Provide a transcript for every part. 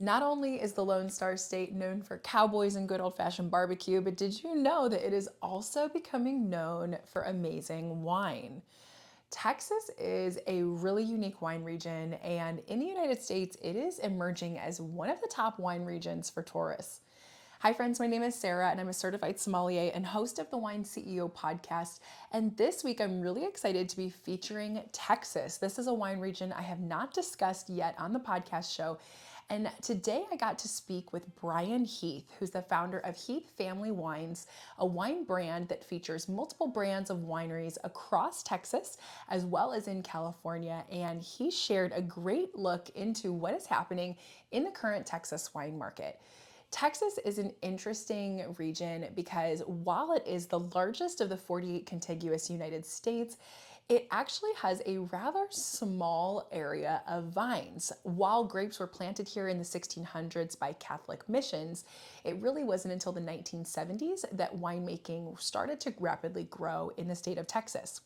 Not only is the Lone Star State known for cowboys and good old-fashioned barbecue, but did you know that it is also becoming known for amazing wine? Texas is a really unique wine region, and in the United States, it is emerging as one of the top wine regions for tourists. Hi, friends. My name is Sarah, and I'm a certified sommelier and host of the Wine CEO podcast. And this week, I'm really excited to be featuring Texas. This is a wine region I have not discussed yet on the podcast show. And today I got to speak with Brian Heath, who's the founder of Heath Family Wines, a wine brand that features multiple brands of wineries across Texas as well as in California. And he shared a great look into what is happening in the current Texas wine market. Texas is an interesting region because while it is the largest of the 48 contiguous United States, it actually has a rather small area of vines. While grapes were planted here in the 1600s by Catholic missions, it really wasn't until the 1970s that winemaking started to rapidly grow in the state of Texas.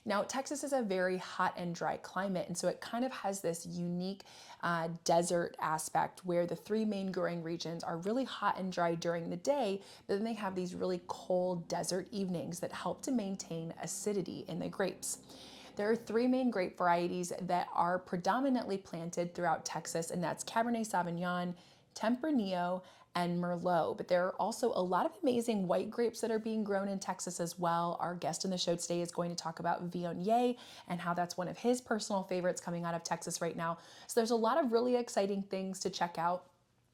Now, Texas is a very hot and dry climate, and so it kind of has this unique desert aspect where the three main growing regions are really hot and dry during the day, but then they have these really cold desert evenings that help to maintain acidity in the grapes. There are three main grape varieties that are predominantly planted throughout Texas, and that's Cabernet Sauvignon, Tempranillo, and Merlot. But there are also a lot of amazing white grapes that are being grown in Texas as well. Our guest in the show today is going to talk about Viognier and how that's one of his personal favorites coming out of Texas right now. So there's a lot of really exciting things to check out.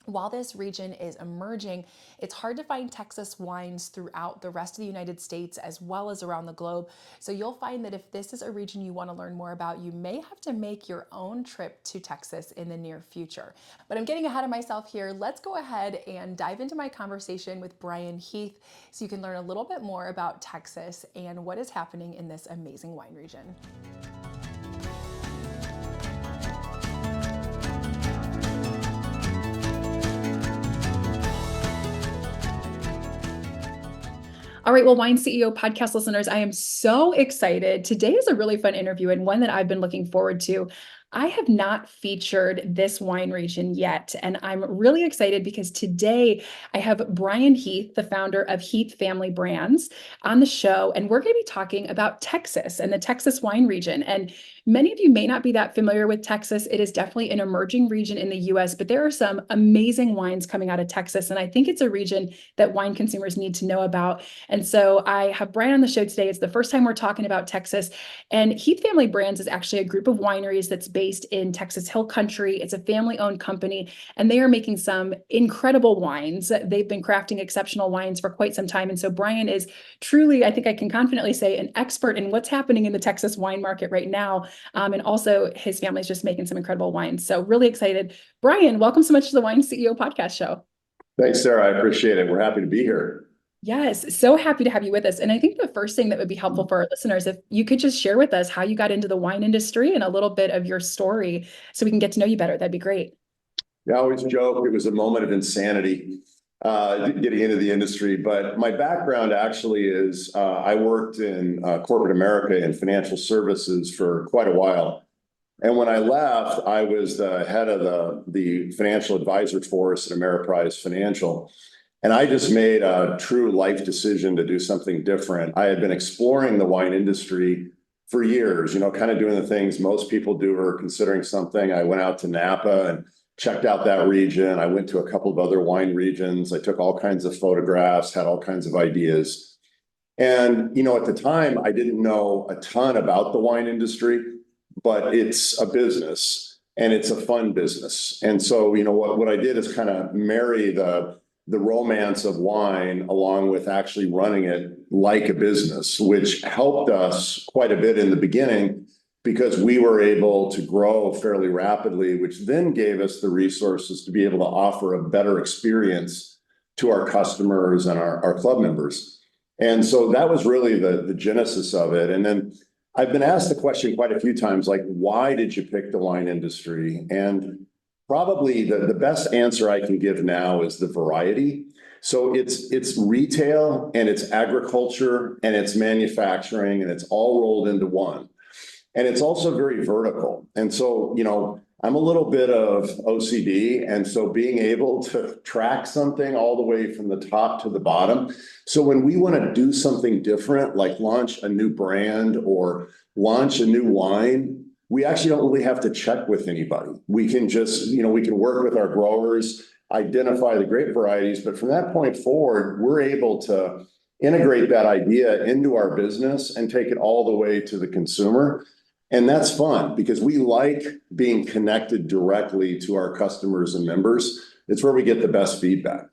While this region is emerging, it's hard to find Texas wines throughout the rest of the United States as well as around the globe. So you'll find that if this is a region you want to learn more about, you may have to make your own trip to Texas in the near future. But I'm getting ahead of myself here. Let's go ahead and dive into my conversation with Brian Heath so you can learn a little bit more about Texas and what is happening in this amazing wine region. All right, well, Wine CEO podcast listeners, I am so excited. Today is a really fun interview and one that I've been looking forward to. I have not featured this wine region yet, and I'm really excited because today I have Brian Heath, the founder of Heath Family Brands, on the show, and we're going to be talking about Texas and the Texas wine region. And many of you may not be that familiar with Texas. It is definitely an emerging region in the US, but there are some amazing wines coming out of Texas, and I think it's a region that wine consumers need to know about. And so I have Brian on the show today. It's the first time we're talking about Texas. And Heath Family Brands is actually a group of wineries that's based in Texas Hill Country. It's a family-owned company, and they are making some incredible wines. They've been crafting exceptional wines for quite some time. And so Brian is truly, I think I can confidently say, an expert in what's happening in the Texas wine market right now. And also his family is just making some incredible wines. So really excited. Brian, welcome so much to the Wine CEO podcast show. Thanks, Sarah. I appreciate it. We're happy to be here. Yes, so happy to have you with us. And I think the first thing that would be helpful for our listeners, if you could just share with us how you got into the wine industry and a little bit of your story so we can get to know you better, that'd be great. Yeah, I always joke it was a moment of insanity getting into the industry. But my background actually is I worked in corporate America and financial services for quite a while. And when I left, I was the head of the financial advisor force at Ameriprise Financial. And I just made a true life decision to do something different. I had been exploring the wine industry for years, kind of doing the things most people do or considering something. I went out to Napa and checked out that region. I went to a couple of other wine regions. I took all kinds of photographs, had all kinds of ideas. And, at the time, I didn't know a ton about the wine industry, but it's a business and it's a fun business. And so, what I did is kind of marry the romance of wine along with actually running it like a business, which helped us quite a bit in the beginning because we were able to grow fairly rapidly, which then gave us the resources to be able to offer a better experience to our customers and our club members. And so that was really the genesis of it. And then I've been asked the question quite a few times, like, why did you pick the wine industry? And probably the best answer I can give now is the variety. So it's retail and it's agriculture and it's manufacturing and it's all rolled into one. And it's also very vertical. And so, I'm a little bit of OCD, and so being able to track something all the way from the top to the bottom. So when we want to do something different, like launch a new brand or launch a new wine, we actually don't really have to check with anybody. We can just, we can work with our growers, identify the grape varieties, but from that point forward, we're able to integrate that idea into our business and take it all the way to the consumer. And that's fun because we like being connected directly to our customers and members. It's where we get the best feedback.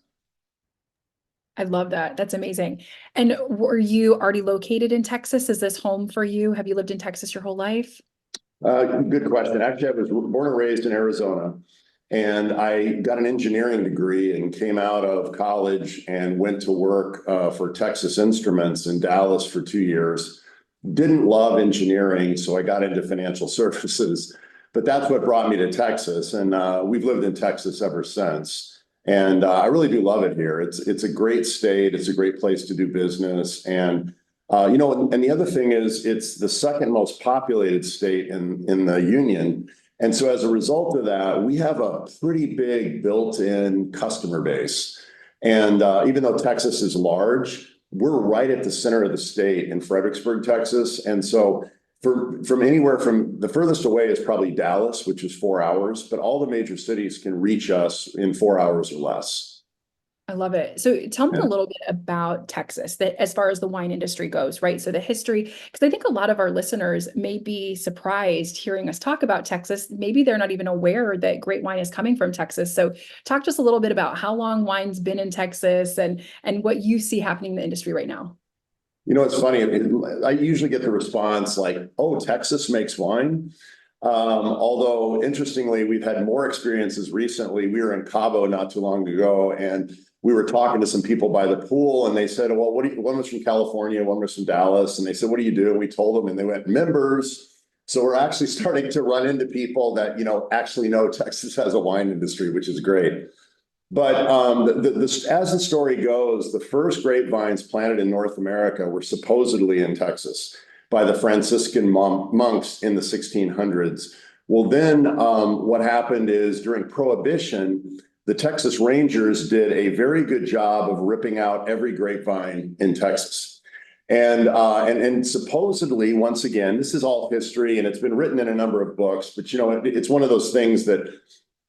I love that. That's amazing. And were you already located in Texas? Is this home for you? Have you lived in Texas your whole life? Good question. Actually, I was born and raised in Arizona, and I got an engineering degree and came out of college and went to work for Texas Instruments in Dallas for 2 years. Didn't love engineering, so I got into financial services, but that's what brought me to Texas, and we've lived in Texas ever since. And I really do love it here. It's a great state. It's a great place to do business, and and the other thing is, it's the second most populated state in the union. And so as a result of that, we have a pretty big built-in customer base. And even though Texas is large, we're right at the center of the state in Fredericksburg, Texas. And so from anywhere from the furthest away is probably Dallas, which is 4 hours, but all the major cities can reach us in 4 hours or less. I love it. So tell me Yeah. a little bit about Texas, that as far as the wine industry goes, right? So the history, because I think a lot of our listeners may be surprised hearing us talk about Texas. Maybe they're not even aware that great wine is coming from Texas. So talk to us a little bit about how long wine's been in Texas and what you see happening in the industry right now. It's funny. I usually get the response like, "Oh, Texas makes wine." Although interestingly, we've had more experiences recently. We were in Cabo not too long ago, and we were talking to some people by the pool, and they said, "Well, one was from California, one was from Dallas," and they said, "What do you do?" And we told them, and they went, "Members." So we're actually starting to run into people that actually know Texas has a wine industry, which is great. But as the story goes, the first grapevines planted in North America were supposedly in Texas by the Franciscan monks in the 1600s. Well, then what happened is during Prohibition, the Texas Rangers did a very good job of ripping out every grapevine in Texas. And supposedly, once again, this is all history and it's been written in a number of books, but it's one of those things that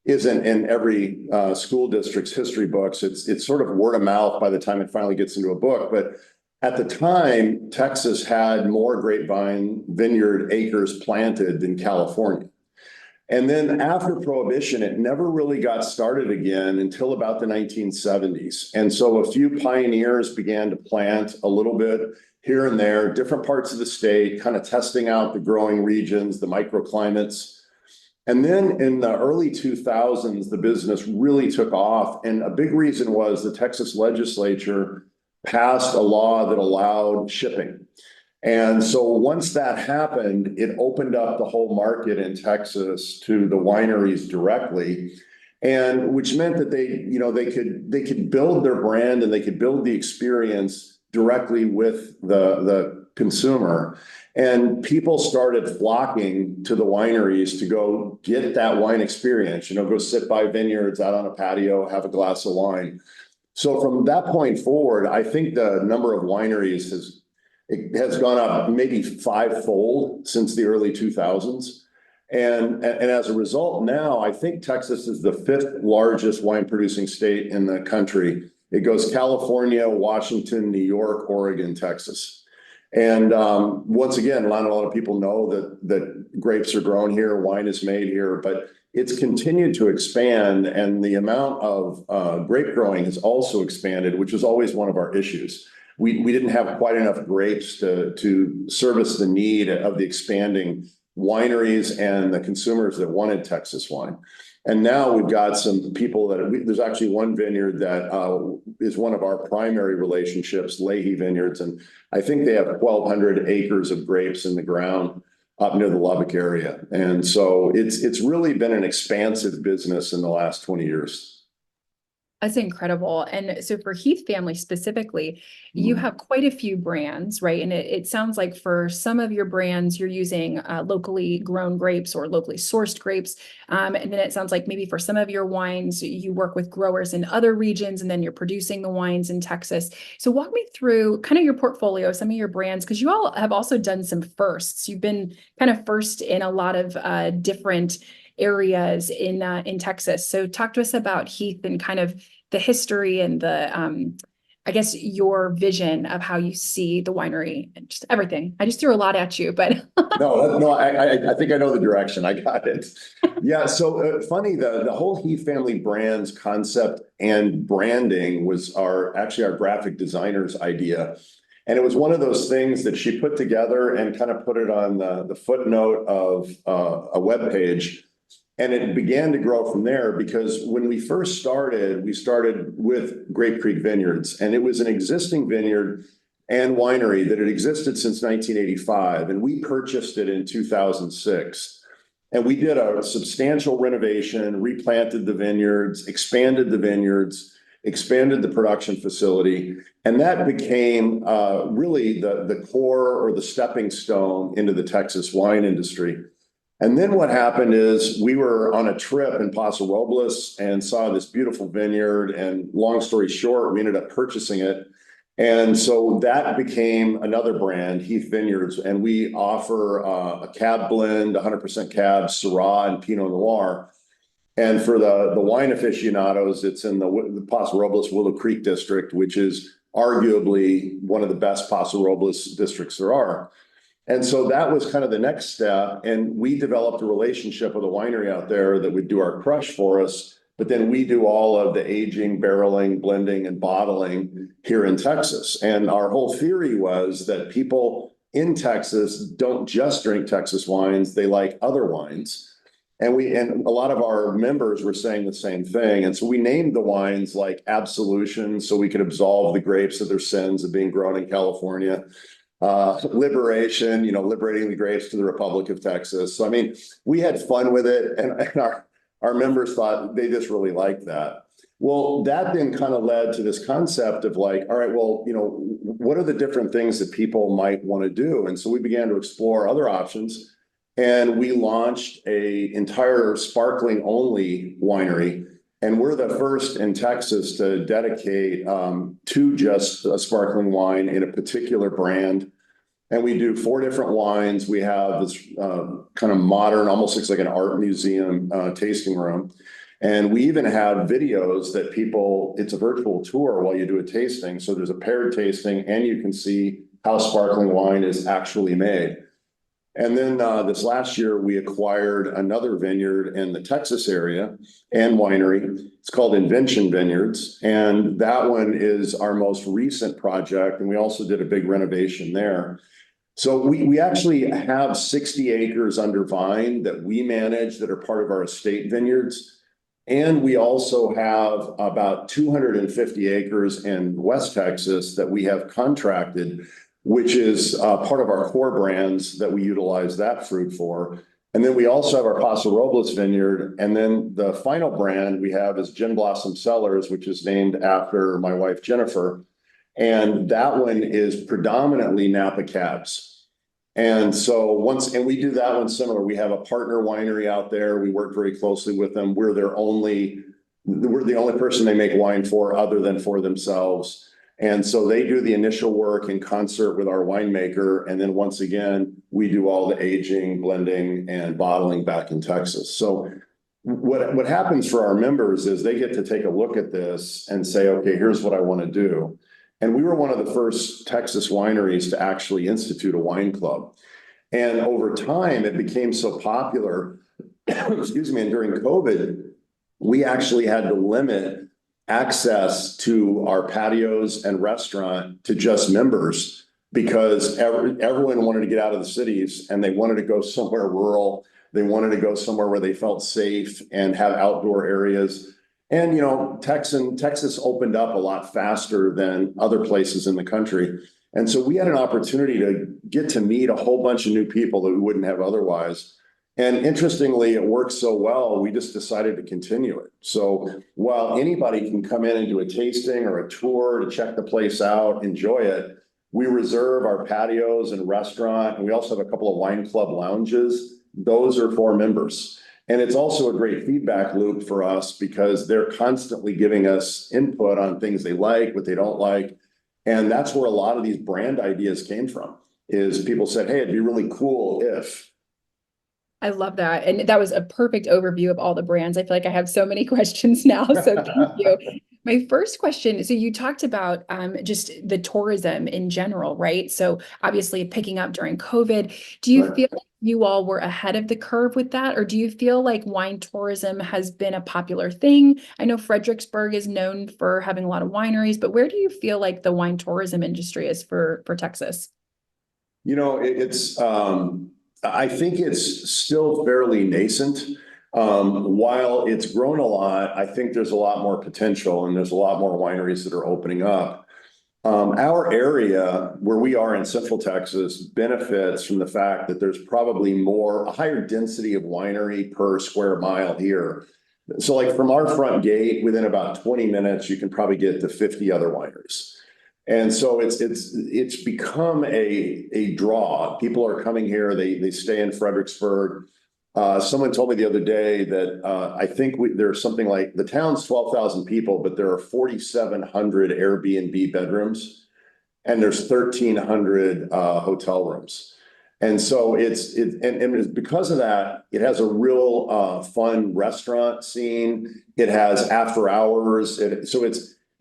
isn't in every school district's history books. It's sort of word of mouth by the time it finally gets into a book. But at the time, Texas had more grapevine vineyard acres planted than California. And then after Prohibition, it never really got started again until about the 1970s. And so a few pioneers began to plant a little bit here and there, different parts of the state, kind of testing out the growing regions, the microclimates. And then in the early 2000s, the business really took off. And a big reason was the Texas legislature passed a law that allowed shipping. And so once that happened, it opened up the whole market in Texas to the wineries directly, and which meant that they could build their brand and they could build the experience directly with the consumer. And people started flocking to the wineries to go get that wine experience, go sit by vineyards out on a patio, have a glass of wine. So from that point forward, I think the number of wineries has gone up maybe fivefold since the early 2000s. And as a result, now I think Texas is the fifth largest wine producing state in the country. It goes California, Washington, New York, Oregon, Texas. And once again, not a lot of people know that grapes are grown here, wine is made here, but it's continued to expand, and the amount of grape growing has also expanded, which was always one of our issues. We didn't have quite enough grapes to service the need of the expanding wineries and the consumers that wanted Texas wine. And now we've got some people there's actually one vineyard that is one of our primary relationships, Leahy Vineyards, and I think they have 1,200 acres of grapes in the ground up near the Lubbock area. And so it's really been an expansive business in the last 20 years. That's incredible. And so for Heath Family specifically, you have quite a few brands, right? And it sounds like for some of your brands, you're using locally grown grapes or locally sourced grapes. And then it sounds like maybe for some of your wines, you work with growers in other regions, and then you're producing the wines in Texas. So walk me through kind of your portfolio, some of your brands, because you all have also done some firsts. You've been kind of first in a lot of different areas in Texas. So talk to us about Heath and kind of the history and the I guess your vision of how you see the winery and just everything. I just threw a lot at you, but No, I think I know the direction. I got it. Yeah. So funny, the whole Heath Family Brands concept and branding was actually our graphic designer's idea. And it was one of those things that she put together and kind of put it on the footnote of a web page. And it began to grow from there, because when we first started, we started with Grape Creek Vineyards, and it was an existing vineyard and winery that had existed since 1985. And we purchased it in 2006. And we did a substantial renovation, replanted the vineyards, expanded the production facility. And that became really the core or the stepping stone into the Texas wine industry. And then what happened is we were on a trip in Paso Robles and saw this beautiful vineyard. And long story short, we ended up purchasing it. And so that became another brand, Heath Vineyards. And we offer a cab blend, 100% cab, Syrah, and Pinot Noir. And for the wine aficionados, it's in the Paso Robles Willow Creek district, which is arguably one of the best Paso Robles districts there are. And so that was kind of the next step. And we developed a relationship with a winery out there that would do our crush for us. But then we do all of the aging, barreling, blending, and bottling here in Texas. And our whole theory was that people in Texas don't just drink Texas wines, they like other wines. And a lot of our members were saying the same thing. And so we named the wines like Absolution, so we could absolve the grapes of their sins of being grown in California. Liberation, liberating the grapes to the Republic of Texas. So, I mean, we had fun with it, and our members thought they just really liked that. Well, that then kind of led to this concept of like, all right, well, what are the different things that people might want to do? And so we began to explore other options, and we launched an entire sparkling only winery. And we're the first in Texas to dedicate to just a sparkling wine in a particular brand. And we do 4 different wines. We have this kind of modern, almost looks like an art museum tasting room. And we even have videos that it's a virtual tour while you do a tasting. So there's a paired tasting, and you can see how sparkling wine is actually made. And then this last year, we acquired another vineyard in the Texas area and winery. It's called Invention Vineyards. And that one is our most recent project. And we also did a big renovation there. So we actually have 60 acres under vine that we manage that are part of our estate vineyards. And we also have about 250 acres in West Texas that we have contracted, which is part of our core brands that we utilize that fruit for. And then we also have our Paso Robles vineyard. And then the final brand we have is Gin Blossom Cellars, which is named after my wife, Jennifer. And that one is predominantly Napa cabs. And so we do that one similar. We have a partner winery out there. We work very closely with them. We're the only person they make wine for other than for themselves. And so they do the initial work in concert with our winemaker. And then once again, we do all the aging, blending, and bottling back in Texas. So what happens for our members is they get to take a look at this and say, okay, here's what I want to do. And we were one of the first Texas wineries to actually institute a wine club. And over time, it became so popular, excuse me, and during COVID, we actually had to limit access to our patios and restaurant to just members, because everyone wanted to get out of the cities and they wanted to go somewhere rural. They wanted to go somewhere where they felt safe and have outdoor areas. And, Texas opened up a lot faster than other places in the country. And so we had an opportunity to get to meet a whole bunch of new people that we wouldn't have otherwise. And interestingly, it works so well, we just decided to continue it. So while anybody can come in and do a tasting or a tour to check the place out, enjoy it, we reserve our patios and restaurant, and we also have a couple of wine club lounges. Those are for members. And it's also a great feedback loop for us because they're constantly giving us input on things they like, what they don't like. And that's where a lot of these brand ideas came from, is people said, hey, it'd be really cool if. I love that. And that was a perfect overview of all the brands. I feel like I have so many questions now. So thank you. My first question, so you talked about just the tourism in general, right? So obviously picking up during COVID. Do you Right. feel like you all were ahead of the curve with that? Or do you feel like wine tourism has been a popular thing? I know Fredericksburg is known for having a lot of wineries, but where do you feel like the wine tourism industry is for Texas? You know, I think it's still fairly nascent. While it's grown a lot, I think there's a lot more potential and there's a lot more wineries that are opening up. Our area where we are in Central Texas benefits from the fact that there's probably a higher density of winery per square mile here. So like from our front gate, within about 20 minutes, you can probably get to 50 other wineries. And so it's become a draw. People are coming here. They stay in Fredericksburg. Someone told me the other day that I think there's something like the town's 12,000 people, but there are 4,700 Airbnb bedrooms, and there's 1,300 hotel rooms. And so and because of that, it has a real fun restaurant scene. It has after hours.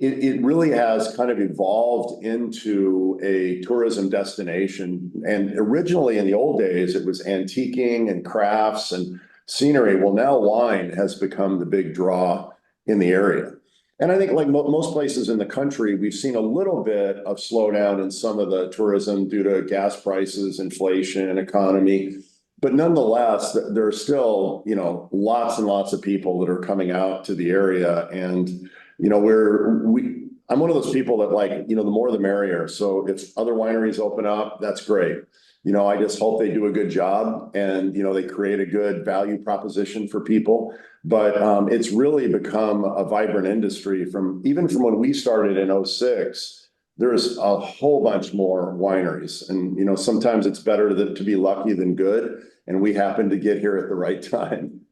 It really has kind of evolved into a tourism destination. And originally in the old days, it was antiquing and crafts and scenery. Well, now wine has become the big draw in the area. And I think like most places in the country, we've seen a little bit of slowdown in some of the tourism due to gas prices, inflation, and economy. But nonetheless, there are still, lots and lots of people that are coming out to the area. And I'm one of those people that like, the more the merrier. So if other wineries open up, that's great. I just hope they do a good job and, they create a good value proposition for people. But it's really become a vibrant industry even from when we started in '06. There's a whole bunch more wineries. And, sometimes it's better to be lucky than good. And we happen to get here at the right time.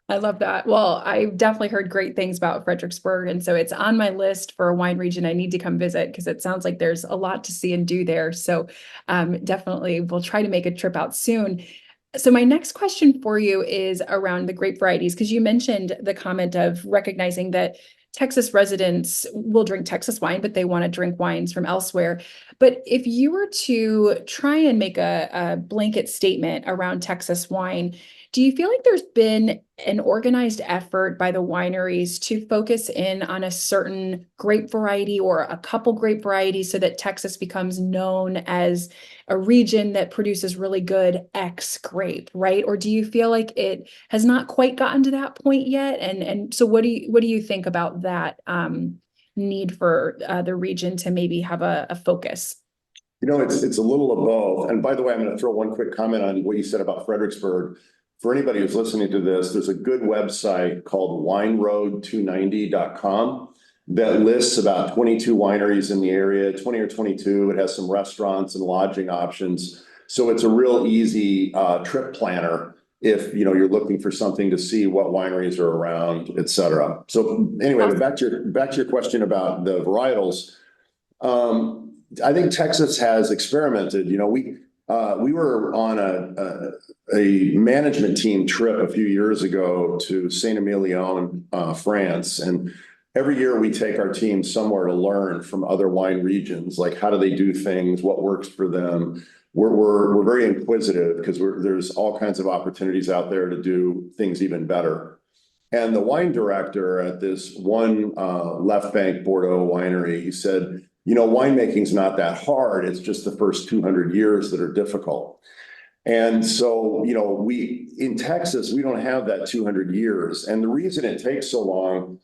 I love that. Well, I definitely heard great things about Fredericksburg. And so it's on my list for a wine region I need to come visit because it sounds like there's a lot to see and do there. So definitely we'll try to make a trip out soon. So my next question for you is around the grape varieties, because you mentioned the comment of recognizing that Texas residents will drink Texas wine, but they want to drink wines from elsewhere. But if you were to try and make a blanket statement around Texas wine, do you feel like there's been an organized effort by the wineries to focus in on a certain grape variety or a couple grape varieties so that Texas becomes known as a region that produces really good X grape, right? Or do you feel like it has not quite gotten to that point yet? And so what do you think about that need for the region to maybe have a focus? It's a little of both. And by the way, I'm going to throw one quick comment on what you said about Fredericksburg. For anybody who's listening to this, there's a good website called wineroad290.com that lists about 22 wineries in the area, 20 or 22. It has some restaurants and lodging options. So it's a real easy trip planner if you're looking for something to see what wineries are around, et cetera. So anyway, Awesome. back to your question about the varietals. I think Texas has experimented. We were on a management team trip a few years ago to Saint-Emilion, France, and every year we take our team somewhere to learn from other wine regions, like how do they do things, what works for them. We're very inquisitive because there's all kinds of opportunities out there to do things even better. And the wine director at this one Left Bank Bordeaux winery, he said, winemaking's not that hard. It's just the first 200 years that are difficult. And so, in Texas, we don't have that 200 years. And the reason it takes so long,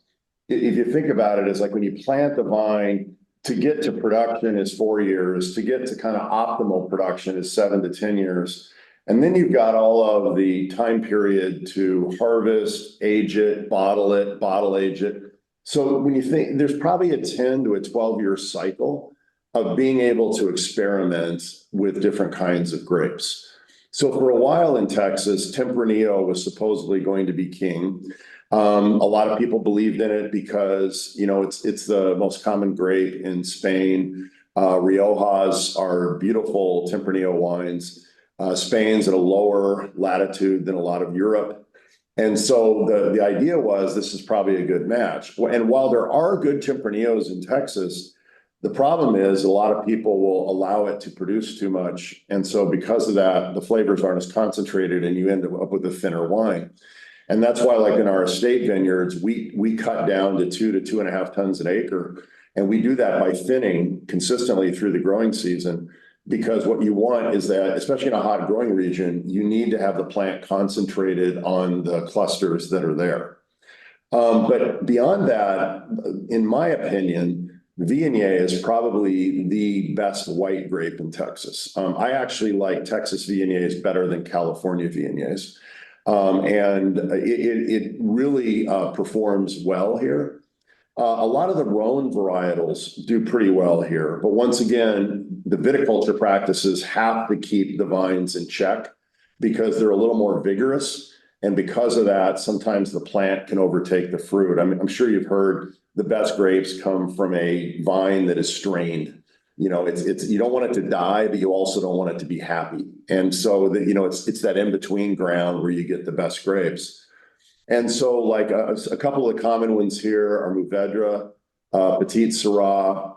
if you think about it, is like when you plant the vine, to get to production is 4 years, to get to kind of optimal production is 7 to 10 years. And then you've got all of the time period to harvest, age it, bottle age it. So when you think there's probably a 10 to a 12-year cycle of being able to experiment with different kinds of grapes. So for a while in Texas, Tempranillo was supposedly going to be king. A lot of people believed in it because, you know, it's the most common grape in Spain. Riojas are beautiful Tempranillo wines. Spain's at a lower latitude than a lot of Europe. And so the idea was this is probably a good match. And while there are good Tempranillos in Texas, the problem is a lot of people will allow it to produce too much. And so because of that, the flavors aren't as concentrated and you end up with a thinner wine. And that's why, like in our estate vineyards, we cut down to 2 to 2.5 tons an acre. And we do that by thinning consistently through the growing season, because what you want is that, especially in a hot growing region, you need to have the plant concentrated on the clusters that are there. But beyond that, in my opinion, Viognier is probably the best white grape in Texas. I actually like Texas Viogniers better than California Viogniers. And it really performs well here. A lot of the Rhone varietals do pretty well here, but once again, the viticulture practices have to keep the vines in check because they're a little more vigorous. And because of that, sometimes the plant can overtake the fruit. I'm sure you've heard the best grapes come from a vine that is strained. You know, it's you don't want it to die, but you also don't want it to be happy. And so that, you know, it's that in-between ground where you get the best grapes. And so like a couple of common ones here are Mourvedre, Petite Syrah.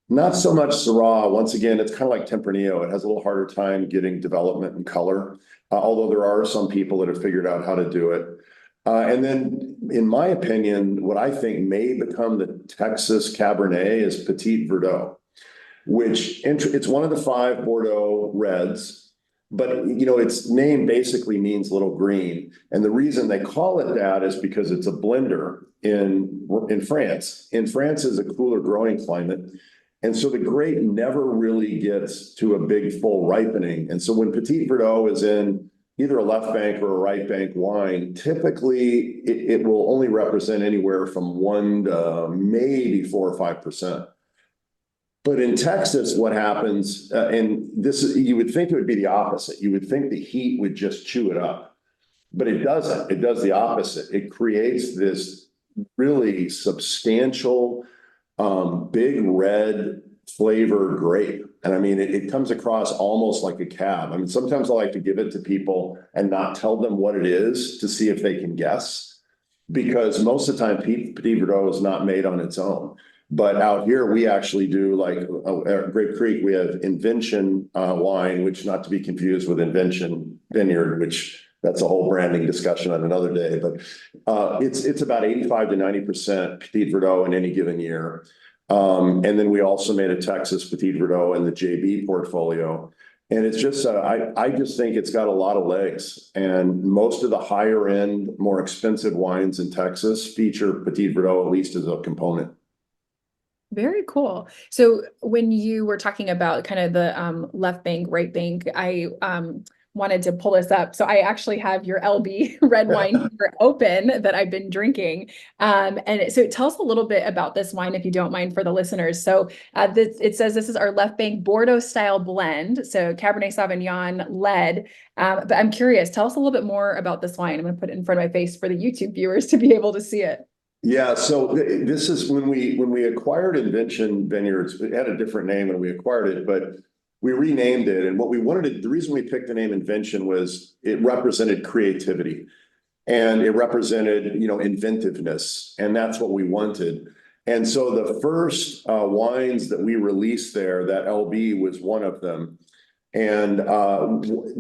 Not so much Syrah. Once again, it's kind of like Tempranillo. It has a little harder time getting development and color, although there are some people that have figured out how to do it. And then, in my opinion, what I think may become the Texas Cabernet is Petit Verdot, which it's one of the 5 Bordeaux reds. But, you know, its name basically means little green. And the reason they call it that is because it's a blender in France. In France is a cooler growing climate. And so the grape never really gets to a big full ripening. And so when Petit Verdot is in either a left bank or a right bank wine, typically it will only represent anywhere from 1 to maybe 4 or 5%. But in Texas, what happens, and this is, you would think it would be the opposite. You would think the heat would just chew it up, but it doesn't. It does the opposite. It creates this really substantial, big red flavored grape. And I mean, it comes across almost like a cab. I mean, sometimes I like to give it to people and not tell them what it is to see if they can guess, because most of the time Petit Verdot is not made on its own. But out here, we actually do, like at Grape Creek, we have Invention wine, which not to be confused with Invention Vineyard, which that's a whole branding discussion on another day. But it's about 85 to 90% Petit Verdot in any given year. And then we also made a Texas Petit Verdot in the JB portfolio. And it's just, I just think it's got a lot of legs. And most of the higher end, more expensive wines in Texas feature Petit Verdot, at least as a component. Very cool. So when you were talking about kind of the left bank, right bank, I wanted to pull this up. So I actually have your LB red wine here open that I've been drinking. And so tell us a little bit about this wine, if you don't mind, for the listeners. So it says this is our left bank Bordeaux style blend. So Cabernet Sauvignon led. But I'm curious, tell us a little bit more about this wine. I'm going to put it in front of my face for the YouTube viewers to be able to see it. Yeah, so this is when we acquired Invention Vineyards. It had a different name when we acquired it, but we renamed it. And what we wanted the reason we picked the name Invention was it represented creativity and it represented, you know, inventiveness. And that's what we wanted. And so the first wines that we released there, that LB was one of them. And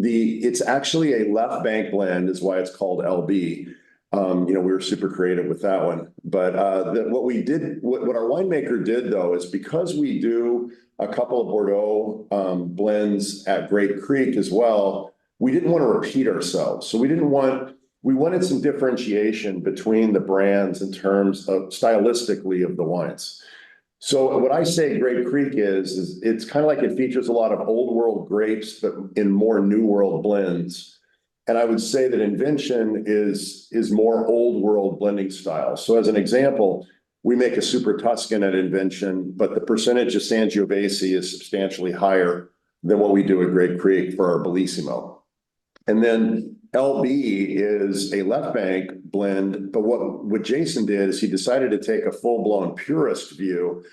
it's actually a left bank blend is why it's called LB. You know, we were super creative with that one. But what our winemaker did, though, is because we do a couple of Bordeaux blends at Grape Creek as well, we didn't want to repeat ourselves. So we wanted some differentiation between the brands in terms of stylistically of the wines. So what I say Grape Creek is it's kind of like it features a lot of old world grapes, but in more new world blends. And I would say that Invention is more old world blending style. So as an example, we make a Super Tuscan at Invention, but the percentage of Sangiovese is substantially higher than what we do at Grape Creek for our Bellissimo. And then LB is a left bank blend, but what Jason did is he decided to take a full-blown purist view,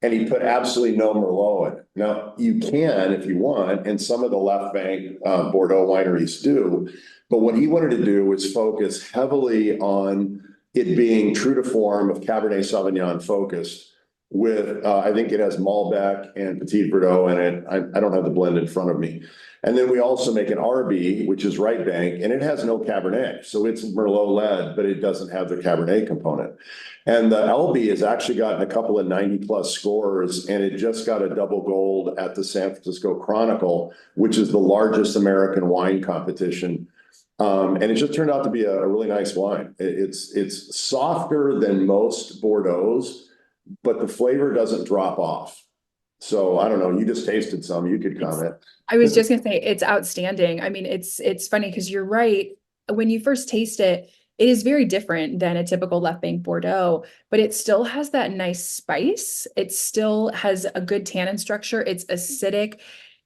and he put absolutely no Merlot in it. Now, you can if you want, and some of the left bank Bordeaux wineries do, but what he wanted to do was focus heavily on it being true to form of Cabernet Sauvignon focused with, I think it has Malbec and Petit Verdot in it. I don't have the blend in front of me. And then we also make an RB, which is right bank, and it has no Cabernet. So it's Merlot led, but it doesn't have the Cabernet component. And the LB has actually gotten a couple of 90+ scores, and it just got a double gold at the San Francisco Chronicle, which is the largest American wine competition. And it just turned out to be a really nice wine. It's softer than most Bordeaux's, but the flavor doesn't drop off. So I don't know, you just tasted some, you could comment. I was just gonna say it's outstanding. I mean, it's funny because you're right. When you first taste it, it is very different than a typical left bank Bordeaux, but it still has that nice spice. It still has a good tannin structure. It's acidic.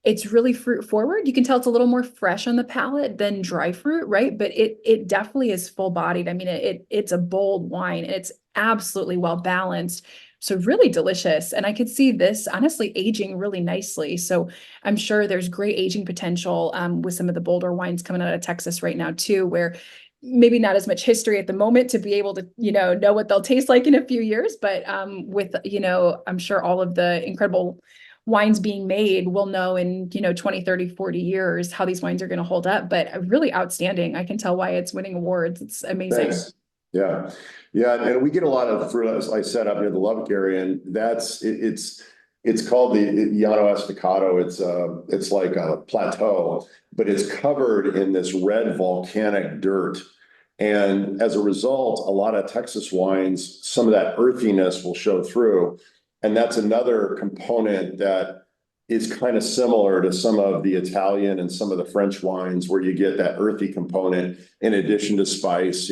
It's really fruit forward. You can tell it's a little more fresh on the palate than dry fruit, right? But it definitely is full bodied. I mean, it's a bold wine and it's absolutely well balanced. So really delicious. And I could see this honestly aging really nicely. So I'm sure there's great aging potential with some of the bolder wines coming out of Texas right now too, where maybe not as much history at the moment to be able to, know what they'll taste like in a few years. But with, I'm sure all of the incredible wines being made, we'll know in, 20, 30, 40 years how these wines are going to hold up. But really outstanding. I can tell why it's winning awards. It's amazing. Thanks. Yeah. Yeah. And we get a lot of fruit, as I said, up near the Lubbock area, and it's called the Llano Estacado. It's like a plateau, but it's covered in this red volcanic dirt. And as a result, a lot of Texas wines, some of that earthiness will show through. And that's another component that is kind of similar to some of the Italian and some of the French wines, where you get that earthy component in addition to spice.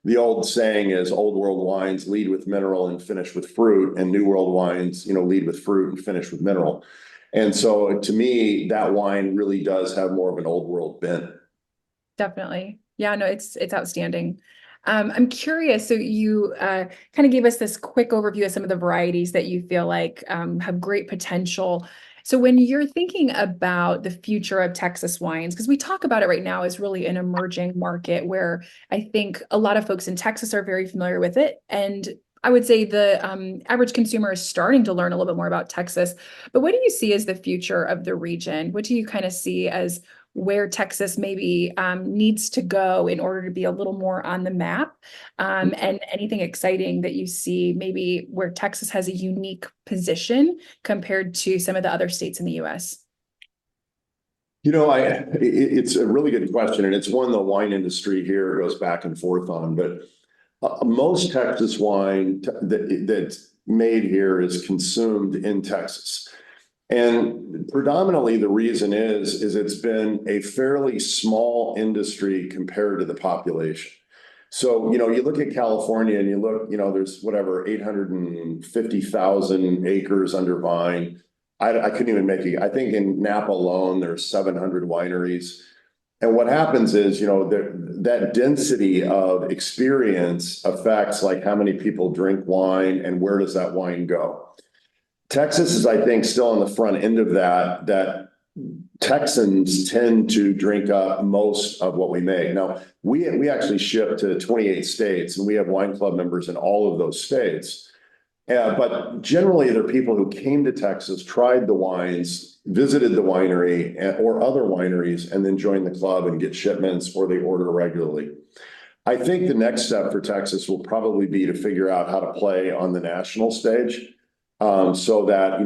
The old saying is old world wines lead with mineral and finish with fruit, and new world wines, lead with fruit and finish with mineral. And so to me, that wine really does have more of an old world bent. Definitely. Yeah, no, it's outstanding. I'm curious. So you kind of gave us this quick overview of some of the varieties that you feel like have great potential. So when you're thinking about the future of Texas wines, because we talk about it right now as really an emerging market where I think a lot of folks in Texas are very familiar with it. And I would say the average consumer is starting to learn a little bit more about Texas. But what do you see as the future of the region? What do you kind of see as where Texas maybe needs to go in order to be a little more on the map, and anything exciting that you see maybe where Texas has a unique position compared to some of the other states in the US? It's a really good question, and it's one the wine industry here goes back and forth on. But most Texas wine that's made here is consumed in Texas. And predominantly the reason is it's been a fairly small industry compared to the population. So, you look at California and you look, there's whatever, 850,000 acres under vine. I couldn't even make it. I think in Napa alone, there's 700 wineries. And what happens is, that density of experience affects like how many people drink wine and where does that wine go. Texas is, I think, still on the front end of that Texans tend to drink up most of what we make. Now, we actually ship to 28 states, and we have wine club members in all of those states. But generally, they're people who came to Texas, tried the wines, visited the winery or other wineries, and then joined the club and get shipments, or they order regularly. I think the next step for Texas will probably be to figure out how to play on the national stage. So that,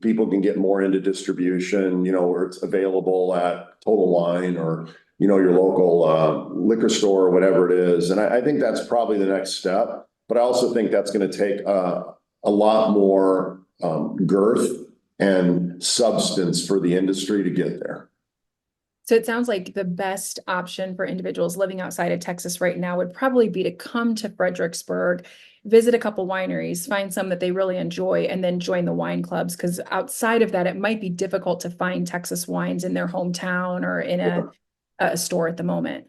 people can get more into distribution, where it's available at Total Wine or, your local liquor store or whatever it is. And I think that's probably the next step. But I also think that's going to take a lot more girth and substance for the industry to get there. So it sounds like the best option for individuals living outside of Texas right now would probably be to come to Fredericksburg, visit a couple wineries, find some that they really enjoy, and then join the wine clubs. Because outside of that, it might be difficult to find Texas wines in their hometown or in a store at the moment.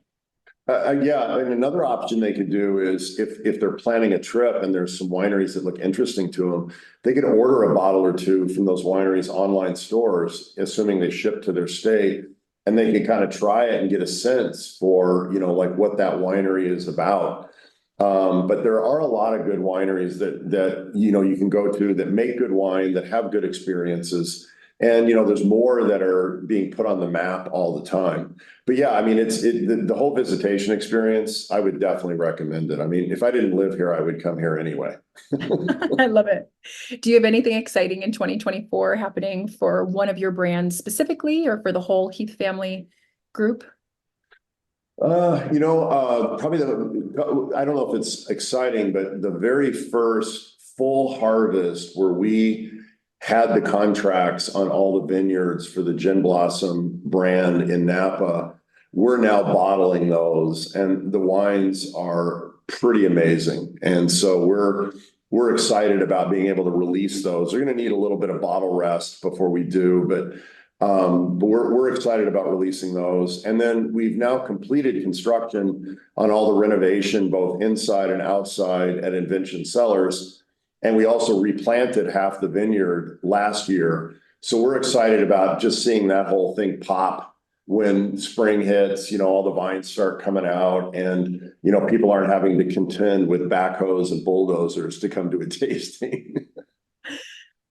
Yeah, and another option they could do is if they're planning a trip and there's some wineries that look interesting to them, they could order a bottle or two from those wineries' online stores, assuming they ship to their state, and they can kind of try it and get a sense for, like what that winery is about. But there are a lot of good wineries that you can go to that make good wine, that have good experiences. And, there's more that are being put on the map all the time. But yeah, I mean, the whole visitation experience, I would definitely recommend it. I mean, if I didn't live here, I would come here anyway. I love it. Do you have anything exciting in 2024 happening for one of your brands specifically, or for the whole Heath family group? Probably I don't know if it's exciting, but the very first full harvest where we had the contracts on all the vineyards for the Gin Blossom brand in Napa, we're now bottling those, and the wines are pretty amazing. And so we're excited about being able to release those. We're going to need a little bit of bottle rest before we do, but we're excited about releasing those. And then we've now completed construction on all the renovation, both inside and outside at Invention Cellars. And we also replanted half the vineyard last year. So we're excited about just seeing that whole thing pop when spring hits, all the vines start coming out, and, people aren't having to contend with backhoes and bulldozers to come to a tasting.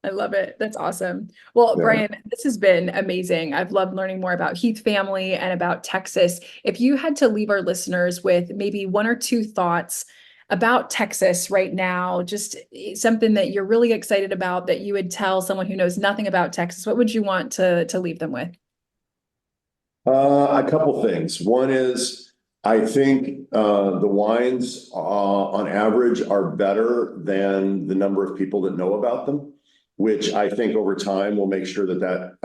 I love it. That's awesome. Well, Yeah. Brian, this has been amazing. I've loved learning more about Heath family and about Texas. If you had to leave our listeners with maybe one or two thoughts about Texas right now, just something that you're really excited about that you would tell someone who knows nothing about Texas, what would you want to leave them with? A couple things. One is, I think the wines on average are better than the number of people that know about them, which I think over time will make sure that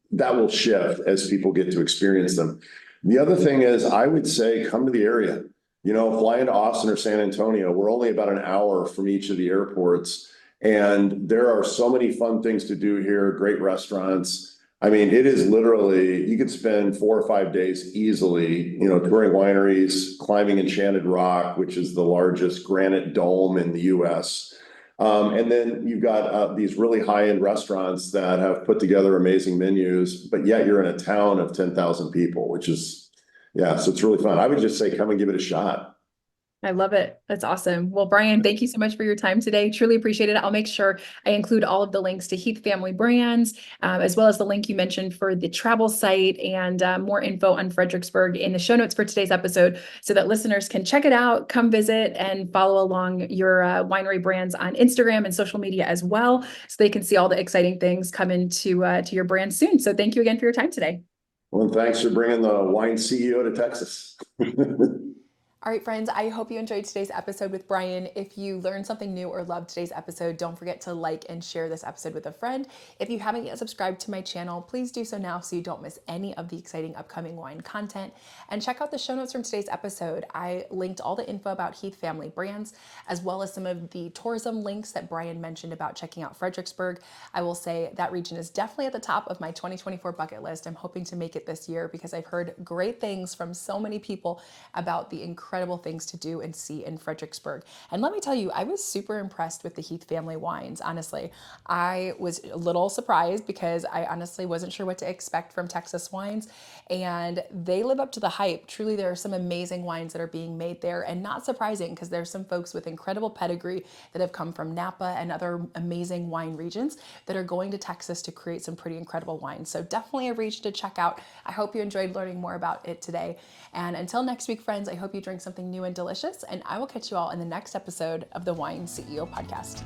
will shift as people get to experience them. The other thing is, I would say come to the area. Fly into Austin or San Antonio. We're only about an hour from each of the airports, and there are so many fun things to do here, great restaurants. I mean, it is literally, you could spend 4 or 5 days easily, touring wineries, climbing Enchanted Rock, which is the largest granite dome in the US. And then you've got these really high-end restaurants that have put together amazing menus, but yet you're in a town of 10,000 people, which is, yeah, so it's really fun. I would just say, come and give it a shot. I love it. That's awesome. Well, Brian, thank you so much for your time today. Truly appreciate it. I'll make sure I include all of the links to Heath Family Brands, as well as the link you mentioned for the travel site, and more info on Fredericksburg in the show notes for today's episode, so that listeners can check it out, come visit, and follow along your winery brands on Instagram and social media as well, so they can see all the exciting things coming to your brand soon. So thank you again for your time today. Well, thanks for bringing the wine CEO to Texas. All right, friends, I hope you enjoyed today's episode with Brian. If you learned something new or loved today's episode, don't forget to like and share this episode with a friend. If you haven't yet subscribed to my channel, please do so now so you don't miss any of the exciting upcoming wine content. And check out the show notes from today's episode. I linked all the info about Heath Family Brands, as well as some of the tourism links that Brian mentioned about checking out Fredericksburg. I will say that region is definitely at the top of my 2024 bucket list. I'm hoping to make it this year because I've heard great things from so many people about the incredible things to do and see in Fredericksburg. And let me tell you, I was super impressed with the Heath Family Wines. Honestly, I was a little surprised because I honestly wasn't sure what to expect from Texas wines, and they live up to the hype. Truly, there are some amazing wines that are being made there, and not surprising because there's some folks with incredible pedigree that have come from Napa and other amazing wine regions that are going to Texas to create some pretty incredible wines. So definitely a region to check out. I hope you enjoyed learning more about it today. And until next week, friends, I hope you drink something new and delicious, and I will catch you all in the next episode of the Wine CEO podcast.